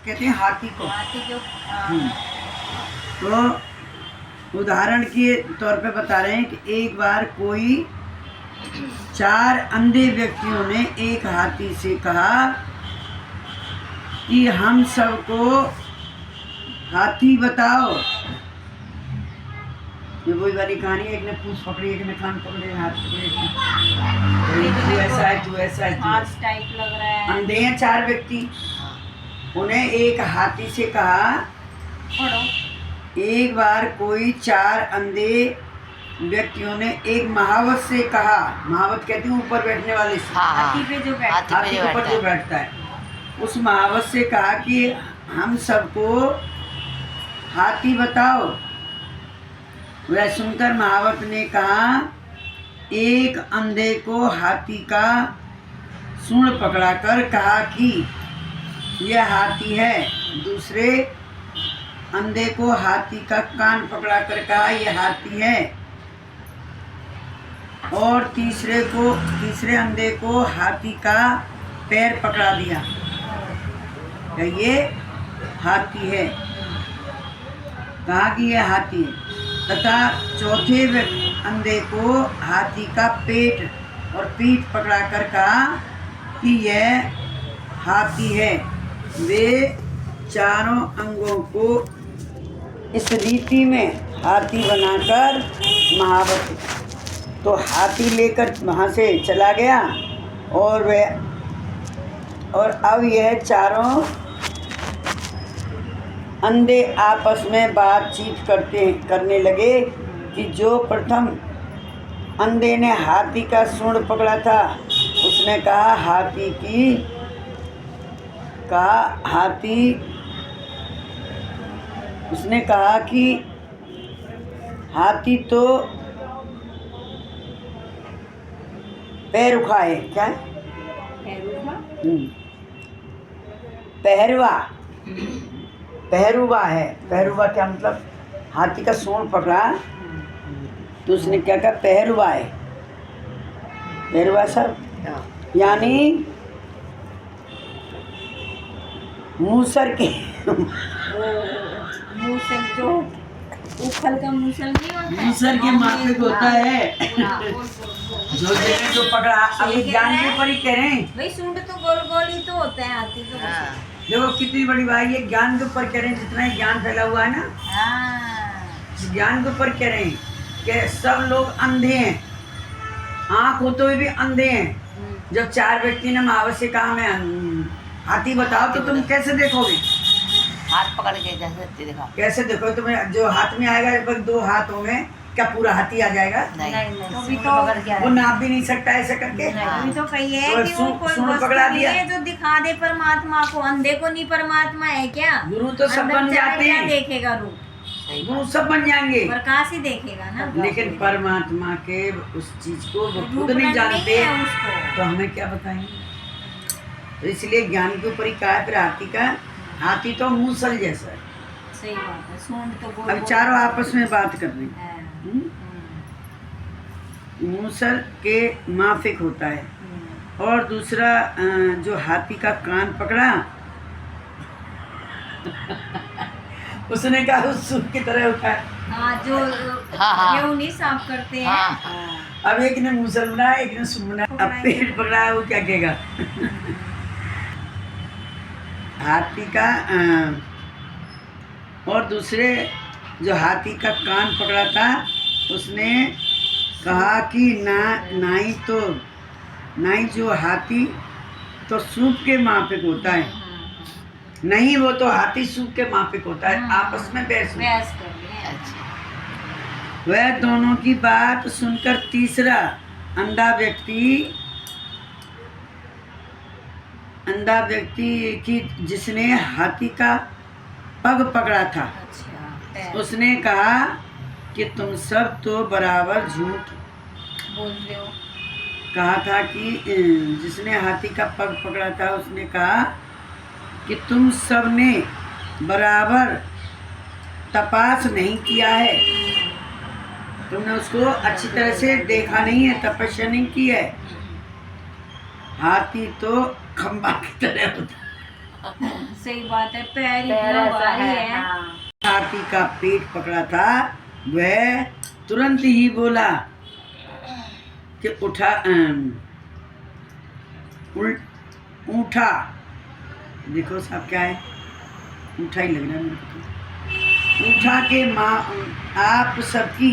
कहते हैं हाथी को। हाँ। तो उदाहरण के तौर पे बता रहे हैं कि एक बार कोई 4 अंधे व्यक्तियों ने एक हाथी से कहा कि हम सबको हाथी बताओ। ये वही वाली कहानी है, एक ने पूंछ पकड़ी, एक ने कान पकड़े, हाथ पकड़े, तू ऐसा है, तू ऐसा है, हाथ टाइप लग रहा है। अंधे हैं 4 व्यक्ति। उन्हें एक हाथी से कहा, एक बार कोई 4 अंधे व्यक्तियों ने एक महावत से कहा। महावत कहती हूँ ऊपर बैठने वाले से, हाथी पे जो बैठता है, हाथी के ऊपर जो बैठता है, उस महावत से कहा कि हम सबको हाथी बताओ। वह सुनकर महावत ने कहा, एक अंधे को हाथी का सूंड पकड़ाकर कहा कि यह हाथी है। दूसरे अंधे को हाथी का कान पकड़ाकर कहा, यह हाथी है। और तीसरे अंधे को हाथी का पैर पकड़ा दिया, ये हाथी है, कहा कि यह हाथी है। तथा चौथे अंधे को हाथी का पेट और पीठ पकड़ाकर कहा कि यह हाथी है। वे चारों अंगों को इस रीति में हाथी बनाकर महावत तो हाथी लेकर वहाँ से चला गया। और अब यह चारों अंधे आपस में बातचीत करने लगे कि जो प्रथम अंधे ने हाथी का सूंड पकड़ा था, उसने कहा उसने कहा कि हाथी तो पैर उखाए, क्या है? पहरुवा है। पहरुवा क्या मतलब? हाथी का सूंड पकड़ा तो उसने क्या कहा? पहरुवा है। पहरुवा सब यानी मूसर के मूसल जो उखल का मूसल नहीं होता, मूसर के माफिक होता है। जो जगह जो पकड़ा, अभी ज्ञान के ऊपर ही कह रहे हैं भाई, सूंड तो गोल गोल ही तो होता है हाथी तो। देखो कितनी बड़ी बात, ये ज्ञान के ऊपर कह रहे हैं, जितना ही ज्ञान फैला हुआ है ना, ज्ञान के ऊपर कह रहे हैं कि सब लोग अंधे हैं, आँख होते हुए भी अंधे हैं। जब 4 व्यक्ति ने महावत से कहा मैं हाथी बताओ, तो तुम कैसे देखोगे? हाथ पकड़ के जैसे देखा, कैसे देखो? तुम्हें जो हाथ में आएगा, लगभग 2 हाथों में क्या पूरा हाथी आ जाएगा? नहीं, वो नाप भी नहीं सकता ऐसे करके। अभी तो कही है तो कि वो कोई सूंड पकड़ा दिया है जो दिखा दे परमात्मा को। अंधे को नहीं परमात्मा है क्या? गुरु तो सब बन जाते हैं, देखेगा रूप, गुरु सब बन जाएंगे, प्रकाश ही देखेगा ना। लेकिन परमात्मा के उस चीज को वो खुद नहीं जानते, तो हमें क्या बताएंगे? तो इसलिए ज्ञान के ऊपर ही कहा है। फिर हाथी तो मूसल जैसा है। सही बात है। सूंड तो गोल अब चारों आपस में बात कर रहे हैं। मूसल के माफिक होता है। और दूसरा जो हाथी का कान पकड़ा उसने कहा उस सूंड की तरह उठाया। जो गेहूं नहीं साफ करते हैं। अब एक ने मूसल बनाया, एक ने सूंड बनाया। अब पेट पकड़ा, वो क्या कहेगा? हाथी का और दूसरे जो हाथी का कान पकड़ा था, उसने कहा कि नाई जो हाथी तो सूप के माफिक होता है, नहीं वो तो हाथी सूप के माफिक होता है। आपस में बहस कर रहे हैं। वह दोनों की बात सुनकर तीसरा अंधा व्यक्ति की जिसने हाथी का पग पकड़ा था, उसने कहा कि तुम सब तो बराबर झूठ बोल रहे हो। कहा था कि जिसने हाथी का पग पकड़ा था, उसने कहा कि तुम सब ने बराबर तपास नहीं किया है, तुमने उसको अच्छी तरह से देखा नहीं है, तपस्या नहीं की है। हाथी तो खंबा की तरह होता है। सही बात है, पैर पैर इतना ऐसा भारी है, है। हाँ। हाथी का पेट पकड़ा था, वह तुरंत ही बोला कि ऊठा। देखो साहब क्या है, ऊठा ही लग रहा है मेरे को तो। ऊठा के माँ आप सबकी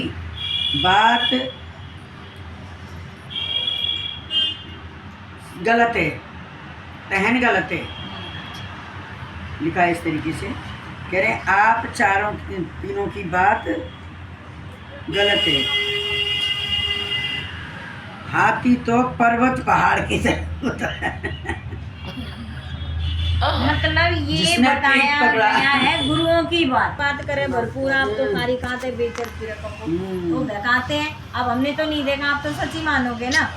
बात गलत है, तहन गलत है। लिखा है इस तरीके से, कह रहे हैं आप तीनों की बात गलत है। हाथी तो पर्वत पहाड़ की तरह होता है। मतलब ये जिसने पेट बताया पकड़ा। गया है गुरुओं की बात करे भरपूर। आप तो खारी खाते बेचत फिर तो दिखाते हैं। अब हमने तो नहीं देखा, आप तो सच्ची मानोगे ना।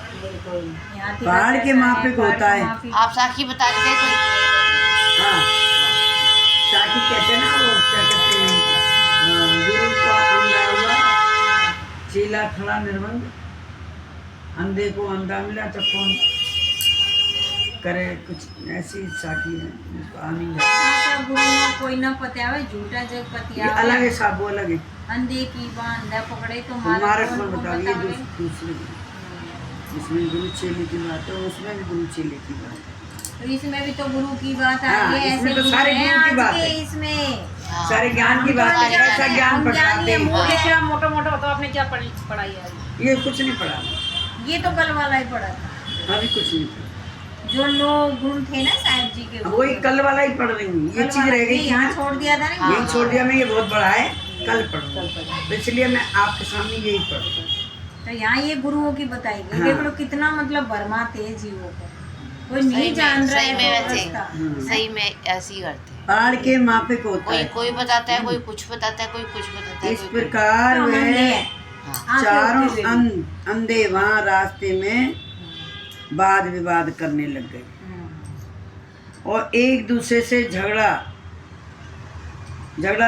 यहाँ थी पहाड़ के माफिक होता है। आप साखी बता रहे थे कोई? हाँ, साकी कहते हैं ना, वो क्या कहते हैं, गुरु का अंधा हुआ, चेला खड़ा निर्बंध, अंधे को अंधा मिला तो कौन करे, कुछ ऐसी साकी है जिसको आ नहीं जाता। गुरु ना कोई ना पतियावे, झूठा जग ये पतियावे। अलग है साहब, वो अलग है। अंधे की बांधा पकड़े तो हमारे कौन कौन को बताओ, ये बतावे? दूसरे इसमें गुरु चेले की बात है, उसमें भी गुरु चेले की बात है। तो इसमें भी तो गुरु की बात आ हाँ, रही है। इसमें ऐसे तो गुरु सारे हैं गुरु की आज बात के है। इसमें। हाँ। सारे ज्ञान की बात है, कैसा ज्ञान पढ़ाते हैं। मूर्ख है। क्या मोटा मोटा बताओ, आपने क्या पढ़ाई है? ये कुछ नहीं पढ़ा, ये तो कल वाला ही पढ़ा था। अभी कुछ नहीं पढ़ा। जो 9 गुण थे ना साहब जी के, अब वही कल वाला ही पढ़ रही हूँ। ये चीज रह गई थी यहाँ ना, छोड़ दिया था ना। हाँ। यही छोड़ दिया मैं, ये बहुत बड़ा है, कल पढ़ूँ, तो इसलिए मैं आपके सामने यही पढ़ूँ। तो यहाँ ये गुरुओं की बताई गई। हाँ। देख लो कितना मतलब भरमाते हैं जीवों को। कोई सही नहीं में- जान रहा सही में है तो वैसे रास्ता। सही में ऐसे ही करते हैं। पहाड़ के माफिक होता कोई है। कोई बताता है, कोई कुछ बताता है, कोई कुछ बताता है, इस कोई कुछ। प्रकार तो हम अंधे वह हैं। हाँ। आंखें चारों उठी हुई। अंधे वहाँ रास्ते में वाद विवाद करने लग गए और एक दूसरे से झगड़ा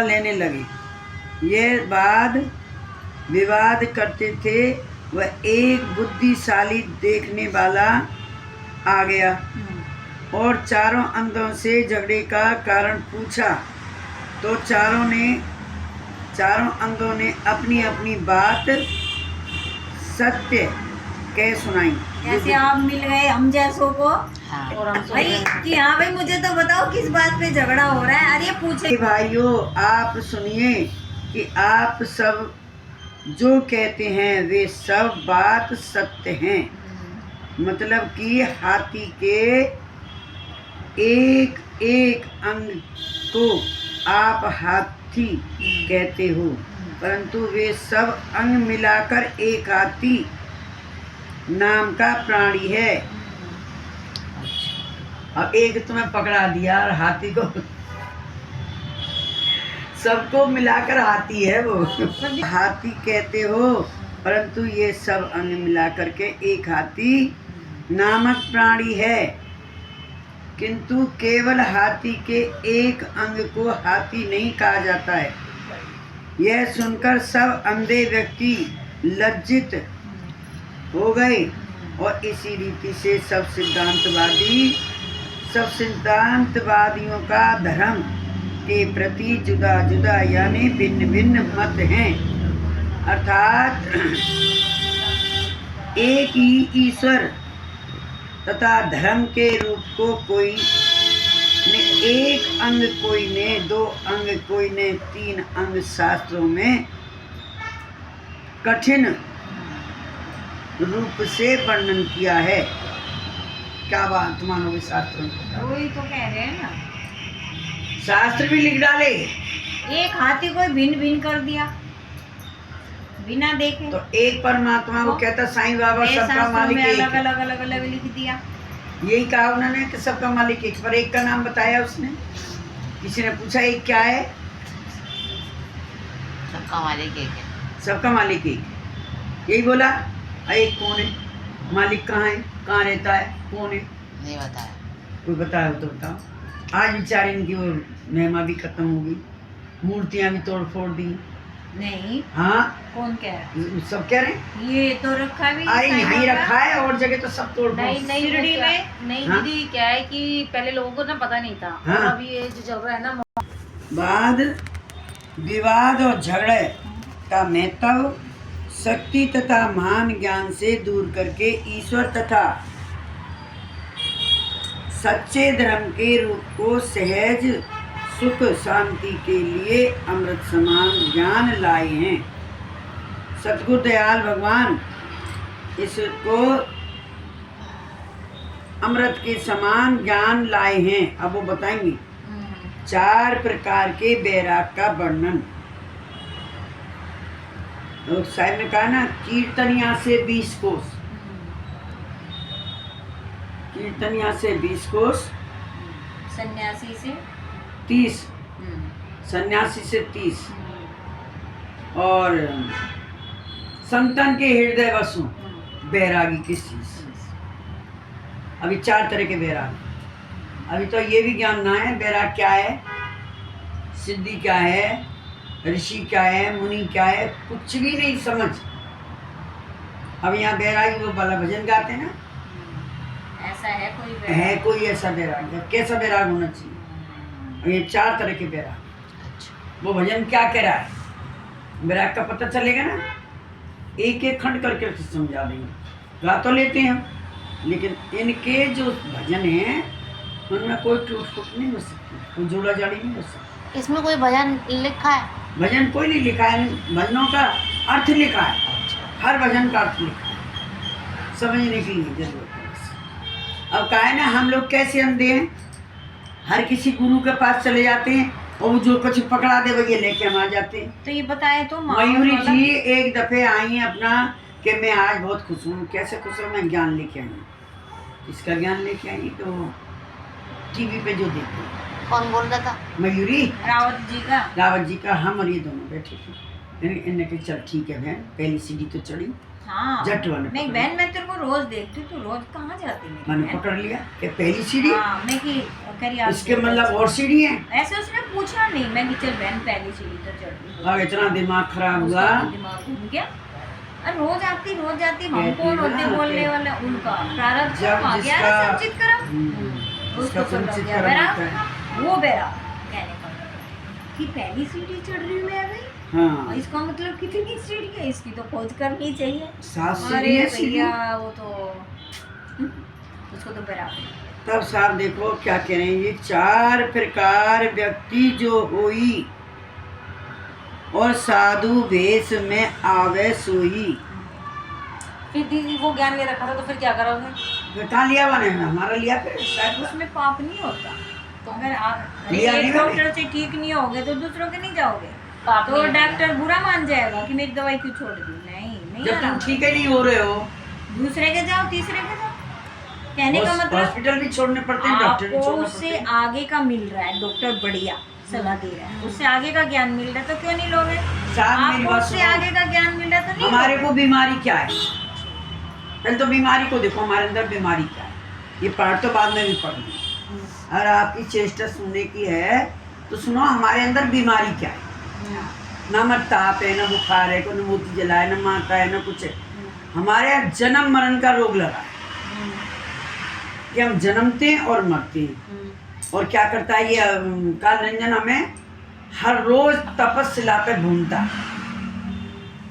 लेने लगे। ये वाद विवाद करते थे, वह एक बुद्धिशाली देखने वाला आ गया और चारों अंधों से झगड़े का कारण पूछा। तो चारों अंधों ने अपनी अपनी बात सत्य कह सुनाई। कैसे आप मिल गए हम जैसों को। हाँ। भाई कि हाँ भाई मुझे तो बताओ किस बात पे झगड़ा हो रहा है। अरे पूछे भाइयों, आप सुनिए कि आप सब जो कहते हैं वे सब बात सत्य हैं। मतलब कि हाथी के एक एक अंग को आप हाथी कहते हो, परंतु वे सब अंग मिलाकर एक हाथी नाम का प्राणी है। अब एक तुम्हें पकड़ा दिया और हाथी को, सबको मिलाकर हाथी है वो, हाथी कहते हो, परंतु ये सब अंग मिलाकर के एक हाथी नामक प्राणी है। किंतु केवल हाथी के एक अंग को हाथी नहीं कहा जाता है। यह सुनकर सब अंधे व्यक्ति लज्जित हो गए और इसी रीति से सब सिद्धांतवादियों का धर्म के प्रति जुदा जुदा यानी भिन्न भिन्न मत हैं। अर्थात एक ही ईश्वर तथा धर्म के रूप को कोई ने एक अंग, कोई ने दो अंग, कोई ने 3 अंग शास्त्रों में कठिन रूप से वर्णन किया है। क्या बात मानोगे शास्त्रों में? वही तो कह रहे हैं ना, शास्त्र भी लिख डाले एक हाथी को भिन्न भिन्न कर दिया बिना देखे। तो एक परमात्मा वो कहता साईं बाबा ये सबका शास्त्रों मालिक में एक अलग है। अलग अलग अलग लिख दिया। यही कहा उन्होंने कि सबका मालिक एक, पर एक का नाम बताया उसने। किसी ने पूछा एक क्या है? सबका मालिक एक है। सबका मालिक एक, यही बोला। एक कौन है? मालिक कहाँ है? कहाँ रहता है? कौन है? नहीं बताया। कोई बताया हो तो बताओ। आज बेचारे इनकी वो महिमा भी खत्म हो गई, मूर्तियाँ भी तोड़ फोड़ दी, नहीं, हाँ कौन कह रहा है? सब कह रहे हैं। ये तो रखा भी अरे साईं यहीं बाबा। रखा है और जगह तो सब तोड़ नहीं फोड़। नहीं शिरडी वो क्या- में? नहीं हाँ? दीदी क्या है कि पहले लोगों को ना पता नहीं था हाँ। और अभी ये जो चल रहा है ना बाद विवाद और झगड़े का महत्व शक्ति तथा मान ज्ञान से दूर करके ईश्वर तथा सच्चे धर्म के रूप को सहज सुख शांति के लिए अमृत समान ज्ञान लाए हैं। सतगुरु दयाल भगवान इसको अमृत के समान ज्ञान लाए हैं। अब वो बताएंगे 4 प्रकार के बैराग का वर्णन। तो साहब ने कहा ना, कीर्तनिया से 20 कोस, कीर्तनिया से 20 कोस, सन्यासी से 30, सन्यासी से 30, और संतन के हृदय वसु बैरागी की शीश। अभी 4 तरह के बैराग। अभी तो ये भी ज्ञान ना है बैराग क्या है, सिद्धि क्या है, ऋषि क्या है, मुनि क्या है, कुछ भी नहीं समझ। अब यहाँ बैरागी वो वाला भजन गाते हैं ना, ऐसा है कोई है बैराग? कोई ऐसा बैराग? कैसा बैराग होना चाहिए? और ये 4 तरह के बैराग। अच्छा वो भजन क्या कह रहा है, बैराग का पता चलेगा ना, एक एक खंड करके समझा देंगे। गा तो लेते हैं हम, लेकिन इनके जो भजन हैं उनमें कोई टूट फूट नहीं हो सकती, कोई जोड़ा जाड़ी नहीं हो सकती। इसमें कोई भजन लिखा है? भजन कोई नहीं लिखा है, भजनों का अर्थ लिखा है, अच्छा हर भजन का अर्थ लिखा है, समझने की नहीं जरूरत है बस। अब कहा है ना, हम लोग कैसे अंधे हैं, हर किसी गुरु के पास चले जाते हैं और वो जो कुछ पकड़ा दे वो ये लेके हम आ जाते हैं। तो ये बताए तो मयूरी जी एक दफे आई हैं अपना कि मैं आज बहुत खुश हूँ। कैसे खुश हूँ? मैं ज्ञान लेके आई हूँ। किसका ज्ञान लेके आई? तो टीवी पे जो देखते हैं। कौन बोल रहा था? मयूरी रावत जी का। रावत जी का। हम और ये दोनों बैठे थे। इन्हें कहा चल ठीक है बहन, पहली सीढ़ी तो चढ़ी। हाँ, जट वाले मैं पकड़ बहन, मैं तेरे को रोज देखती हूँ, तू रोज कहाँ जाती है? मैंने पकड़ लिया कि पहली सीढ़ी, हाँ, मैं कि करी आज इसके मतलब और सीढ़ी है। ऐसे उसने पूछा नहीं, मैं कि चल बहन पहली सीढ़ी तो चढ़ रही। और इतना दिमाग खराब हुआ। उसका दिमाग घूम गया। अरे रोज आती हम कौन होते बोलने वाले? उनका प्रारब्ध जब आ गया ना, संचित कर्म। उसका उसको चल संचित गया कर्म बैराग, होता है। वो बैराग कहने का कि पहली सीढ़ी चढ़ रही हूँ मैं अभी। हाँ, इसका मतलब कितनी सीढ़ी है? इसकी तो खोज करनी चाहिए। 7 सीढ़ी अरे है सीढ़ी। भैया वो तो उसको तो बैराग। तब साहब देखो क्या कह रहे हैं, ये 4 प्रकार व्यक्ति जो होई और साधु वेश में आवे सोई। फिर दीदी वो ज्ञान ले रखा था तो फिर क्या करोगे? फिर कहाँ लिया मैंने? हमारा लिया फिर शायद उसमें पाप नहीं होता। तो अगर आप लिया नहीं एक मैंने। डॉक्टर से ठीक नहीं होगे तो दूसरों के नहीं जाओगे, पाप तो नहीं डॉक्टर बुरा मान जाएगा कि मेरी दवाई क्यों छोड़ दी। नहीं जब तुम आराम। ठीक ही नहीं हो रहे हो। दूसरे के जाओ, तीसरे के जाओ। कहने का मतलब हॉस्पिटल भी छोड़ने पड़ते हैं, डॉक्टर भी आपको छोड़ने उससे पड़ते हैं। आगे का मिल रहा है, डॉक्टर बढ़िया सलाह दे रहा है, उससे आगे का ज्ञान मिल रहा है तो क्यों नहीं लोगे? साहब मेरी आपको बात उससे सुनो। आगे का ज्ञान मिल रहा है तो नहीं हमारे लोगे? को बीमारी क्या है? पहले तो बीमारी को देखो, हमारे अंदर बीमारी क्या है। ये पाठ तो बाद में भी पढ़ना। अगर आपकी चेष्टा सुनने की है तो सुनो, हमारे अंदर बीमारी क्या है। ना मत ताप है, ना बुखार है, कोई मोती जला है, ना माता है, ना कुछ है। हमारे यहाँ जन्म मरण का रोग लगा है कि हम जन्मते हैं और मरते हैं। और क्या करता है ये काल रंजन, हमें हर रोज तपस्या पे घूमता है।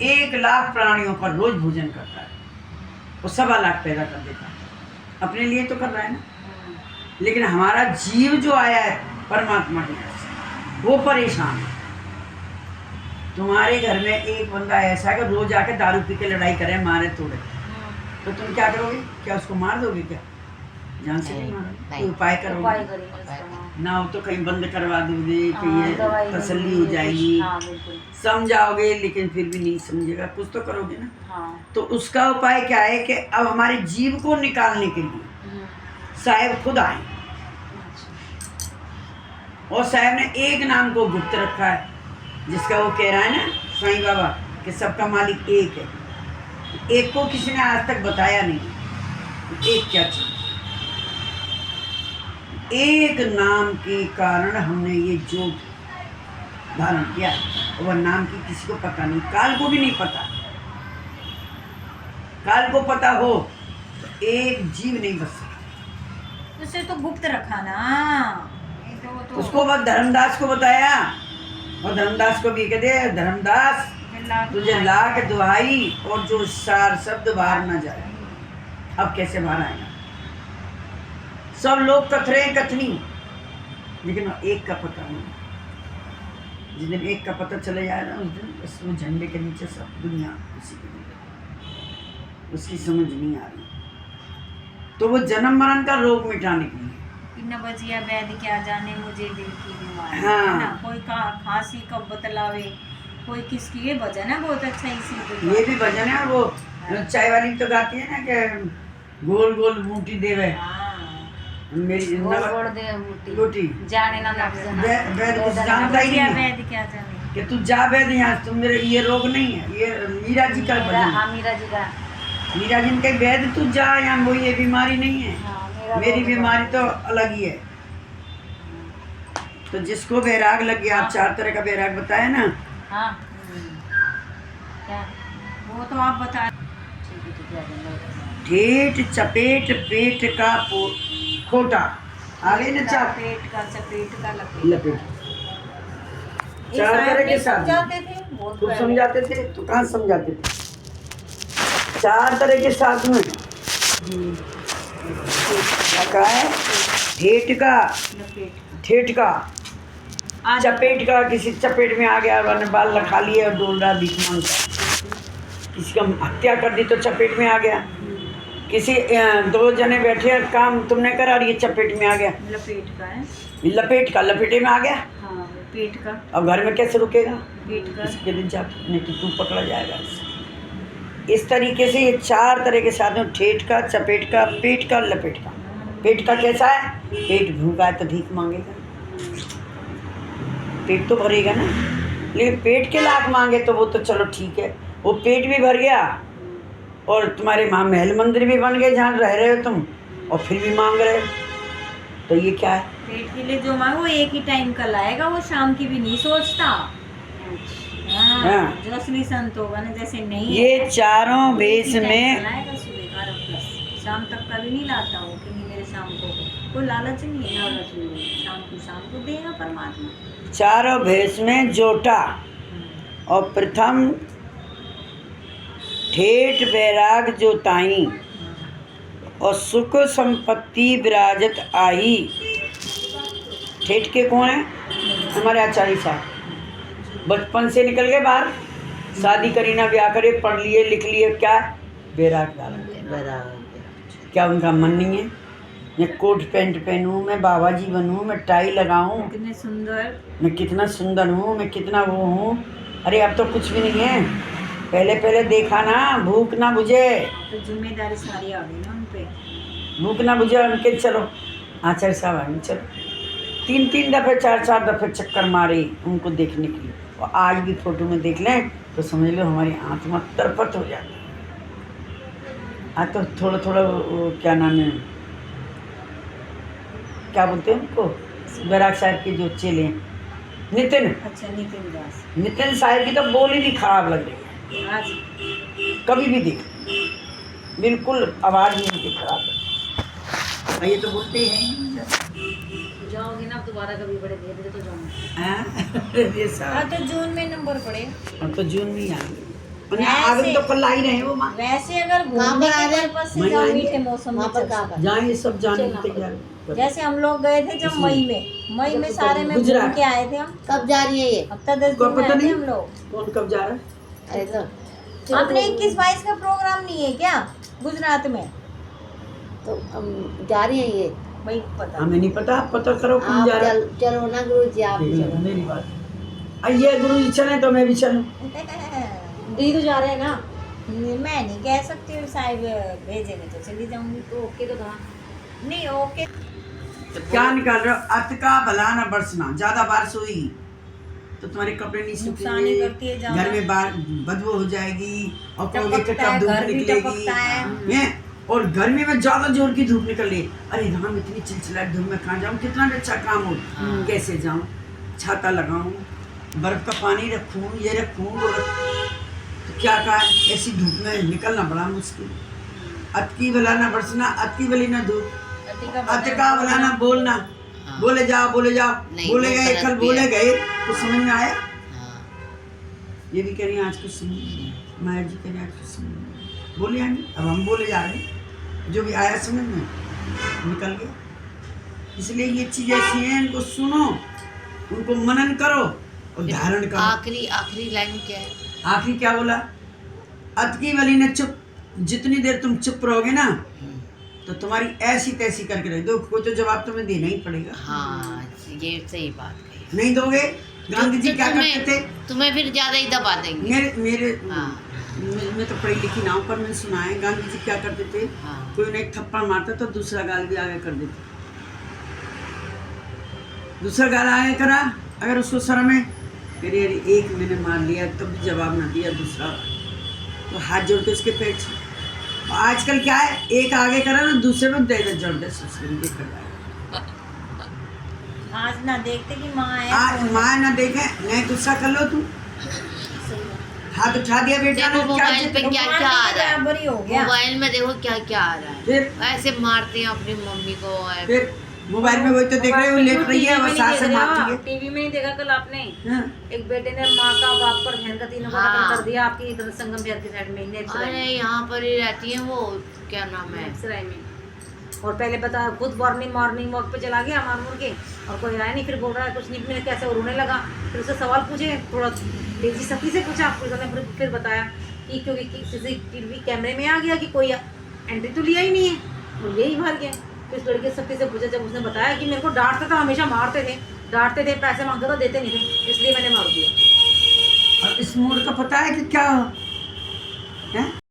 1 लाख प्राणियों का रोज भोजन करता है, वो 1.25 लाख पैदा कर देता है। अपने लिए तो कर रहा है ना, लेकिन हमारा जीव जो आया है परमात्मा के घर से, वो परेशान है। तुम्हारे घर में एक बंदा ऐसा है कि रोज आके दारू पी के लड़ाई करे, मारे तोड़े, तो तुम क्या करोगे? क्या उसको मार दोगे? क्या जान से नहीं नहीं, मारोगे? नहीं। कोई उपाय उपाय करोगे करेंगे उसका। ना? हो तो कहीं बंद करवा दोगे कि हाँ, ये दवाई तसल्ली हो देंगे, जाएगी, हाँ बिल्कुल। समझाओगे, लेकिन फिर भी नहीं समझेगा, कुछ तो करोगे ना। हाँ तो उसका उपाय क्या है कि अब हमारे जीव को निकालने के लिए साहेब खुद आए, और साहब ने एक नाम को गुप्त रखा है, जिसका वो कह रहा है ना साईं बाबा कि सबका मालिक एक है। एक को किसी ने आज तक बताया नहीं एक क्या चीज। एक नाम के कारण हमने ये जो धारण किया, वह नाम की किसी को पता नहीं, काल को भी नहीं पता। काल को पता हो तो एक जीव नहीं बच सकता। उसे तो गुप्त रखा ना, ये तो उसको बस धर्मदास को बताया, और धर्मदास को भी कह दे, धर्मदास तुझे लाख दुहाई और जो सार शब्द बाहर ना जाए। अब कैसे बाहर आएगा? सब लोग कथरे कथनी, लेकिन एक का पता नहीं। जिस दिन एक का पता चले जाएगा उस दिन बस वो झंडे के नीचे सब दुनिया उसी के नीचे, उसकी समझ नहीं आ रही। तो वो जन्म मरण का रोग मिटाने के लिए न बजिया वैद क्या जाने मुझे दिल की बीमारी, हाँ। है ना? कोई खांसी कब बतलावे, कोई किसकी, ये भजन है बहुत अच्छा इसी पे। ये भी भजन है। और वो चाय वाली तो गाती है ना कि गोल गोल बूटी देवे मेरी गोड़ दे मुट्ठी रोटी जाने ना नब्ज वैद कुछ जानता ही बजिया नहीं है वैद क्या जाने, कि तू जा वैद यहाँ, तुम मेरे ये रोग नहीं है। ये मीरा जी का भजन, हाँ मीरा जी का, मीरा जी ने कही वैद तू जा यहाँ, वो ये बीमारी नहीं है, हाँ मेरी बीमारी तो अलग ही है। तो जिसको बैराग लग गया, आप 4 तरह का बैराग बताया ना, हाँ क्या वो तो आप बता। ठीक है ठेठ चपेट पेट का खोटा, आगे न चाप पेट का चपेट का लपेट, लपेट। 4 तरह के साथ समझाते थे बहुत खूब पहले। समझाते थे, तो कहाँ समझाते थे? 4 तरह के साथ में क्या है? ठेठ का, लपेट ठेठ का, का चपेट का, किसी चपेट में आ गया, वरना बाल लखा लिए और डोल रहा भीख मांगता, किसी का हत्या कर दी तो चपेट में आ गया, किसी 2 जने बैठे काम तुमने करा और ये चपेट में आ गया, लपेट का है, लपेट का, लपेटे में आ गया। हाँ पेट का, अब घर में कैसे रुकेगा? पेट का, इसके दिन जा नहीं तो तू पकड़ा जाएगा। इस तरीके से ये 4 तरह के साथ में ठेठ का, चपेट का, पेट का, लपेट का। पेट का कैसा है? पेट भूखा है तो भीख मांगेगा, पेट तो भरेगा ना। लेकिन पेट के लाख मांगे तो वो तो चलो ठीक है, वो पेट भी भर गया और तुम्हारे वहाँ महल मंदिर भी बन गए जहाँ रह रहे हो तुम, और फिर भी मांग रहे हो, तो ये क्या है? पेट के लिए जो मांगो वो एक ही टाइम का लाएगा, वो शाम की भी नहीं सोचता। हाँ। जो असली संत होगा ना, जैसे नहीं ये है, चारों भेष एक ही टाइम में का लाएगा, सुबह का रखा, शाम तक का भी नहीं लाता वो कि नहीं मेरे शाम को कोई लालच नहीं है, लालच नहीं है, शाम को देगा परमात्मा। चारों भेष में जोटा और प्रथम ठेठ बैराग जो ताई और सुख संपत्ति विराजत आई। ठेठ के कौन है? हमारे आचार्य साहब बचपन से निकल गए बाहर, शादी करी ना, ब्याह करे, पढ़ लिए लिख लिए, क्या बैराग डाला। क्या उनका मन नहीं है? मैं कोट पैंट पहनूं, मैं बाबा जी बनूं, मैं टाई लगाऊं, कितने सुंदर, मैं कितना सुंदर हूँ, मैं कितना वो हूँ। अरे अब तो कुछ भी नहीं है, पहले पहले देखा ना, भूख ना बुझे, तो जिम्मेदारी सारी आ गई ना उन पे। भूख ना बुझे उनके, चलो आचार्य साहब आएंगे, चलो 3 दफ़े 4 दफ़े चक्कर मारे उनको देखने के लिए, और आज भी फोटो में देख लें तो समझ लो हमारी आत्मा तरपत हो जाती है। आज तो थोड़ा थोड़ा वो क्या नाम है, क्या बोलते हैं उनको, बैराग साहब के जो चेले हैं, नितिन, अच्छा नितिन दास, नितिन साहब की तो बोली भी खराब लग रही है, आज कभी भी देख, बिल्कुल आवाज़ ही उनकी खराब है। ये तो बोलते हैं जाओगी ना दोबारा कभी बड़े धीरे तो जाऊंगी। हाँ, ये साहब हाँ, तो जून में नंबर पड़े। अब तो जून में ही आएंगे, वैसे- आगे तो कल ही रहे हो माँ, वैसे अगर कहाँ घूमने पर आ के रहे? पर्पस से वहीं जाओ, आएंगे। मीठे मौसम में वहाँ पर चल कहाँ सकते। जहाँ ये सब जाने चलना की तैयार कर। जैसे हम लोग गए थे जब मई में सारे में गुजरात। घूम के आए थे हम, कब जा रही है ये? हफ्ता 10 को दिन में पता आए थे नहीं? हम लोग। कौन कब जा रहा है? अरे तो आपने 21-22 का प्रोग्राम नहीं है क्या गुजरात में? तो जा रही है ये? भाई पता हमें नहीं पता, आप पता करो कौन आप जा रहा है। चलो ना गुरु जी, आप भी चलो। मेरी बात, आइए गुरु जी चले तो मैं भी चलूँ। दी तो जा रहे हैं ना, मैं नहीं कह सकती हूँ, साहब भेजेंगे तो चली जाऊंगी। तो ओके तो कहा नहीं ओके, क्या निकाल रहे हो? अत का भला न बरसना, ज्यादा बारिश हुई तो तुम्हारे कपड़े नहीं नुकसान ही करती है सूखेंगे, ज्यादा। घर में बदबू हो जाएगी, और कहोगे कि टपकता है, कब धूप घर भी निकलेगी। टपकता है। हैं? और गर्मी में ज्यादा जोर की धूप निकल रही है, अरे राम इतनी चिलचिलाहट धूप में कहाँ जाऊँ, कितना भी अच्छा काम हो कैसे जाऊँ, छाता लगाऊँ, बर्फ का पानी रखूं, ये रखूं, वो रखूं, तो क्या कहा, ऐसी धूप में निकलना बड़ा मुश्किल। अतकी वाला ना बरसना, अतकी वाली ना धूप, अतका वाला ना बोलना। हाँ। बोले जाओ बोले जाओ, नहीं, बोले वो गए गलत कल भी बोले है। गए तो समझ में आया। हाँ। ये भी कह रही हैं आज कुछ समझ में आया। माया जी कह रही हैं आज कुछ समझ में आया। बोले आएंगे, अब हम बोले जा रहे हैं, जो भी आया समझ में निकल गया। इसलिए ये चीज़ ऐसी हैं, इनको सुनो, उनको मनन करो और धारण करो। आखिरी आखिरी लाइन क्या है? आखिरी क्या बोला, अतकी वाली ने चुप, जितनी देर तुम चुप रहोगे ना तो तुम्हारी ऐसी तैसी करके रख दो, कोई तो जवाब तुम्हें देना ही पड़ेगा। हाँ, ये सही बात कही। नहीं दोगे, गांधी जी तो क्या करते थे, तुम्हें फिर ज्यादा ही दबा देंगे। मेरे हाँ। मैं तो पढ़ी लिखी ना हूं, पर मैंने सुना है गांधी जी क्या करते थे, हाँ। कोई उन्हें एक थप्पड़ मारता तो दूसरा गाल भी आगे कर देते। दूसरा गाल आगे करा, अगर उसको शर्म है, फिर एक मैंने मार लिया तब भी जवाब ना दिया, दूसरा तो हाथ जोड़ के उसके पेट से। आजकल क्या है, एक आगे करा ना दूसरे में दे जोड़ दे, देखा जाए। आज ना देखते कि माँ है, आज माँ ना देखे, नहीं गुस्सा कर लो तू, हाथ उठा दिया बेटा ने, देखो क्या मोबाइल पे चीज़- क्या माँ क्या आ के रहा है, बराबर ही हो गया। मोबाइल में देखो क्या क्या आ रहा है। फिर ऐसे मारते हैं अपनी मम्मी को। फिर मोबाइल में वही तो देख रहे हो, लेट रही है और सास से मारती है। टीवी में नहीं देखा कल आपने, हाँ। एक बेटे ने माँ का बाप पर बहन का तीनों का हाँ। कत्ल कर दिया आपकी इधर संगम बिहार की साइड में, अरे यहाँ पर ही रहती है वो, क्या नाम है, सराय में। और पहले बता खुद मॉर्निंग वॉक पे चला गया मार मुर के, और कोई आया नहीं, फिर बोल रहा है कुछ नहीं, मैंने कैसे, और रोने लगा। फिर उससे सवाल पूछे, थोड़ा तेजी सख्ती से पूछा, पुलिस ने फिर बताया कि क्योंकि CCTV कैमरे में आ गया कि कोई एंट्री तो लिया ही नहीं है, और यही भाग गया। फिर उस लड़के सख्ती से पूछा, जब उसने बताया कि मेरे को डांटता था, हमेशा मारते थे, पैसे मांगते तो देते नहीं थे, इसलिए मैंने मार दिया। और इस मोड़ का पता है कि क्या है?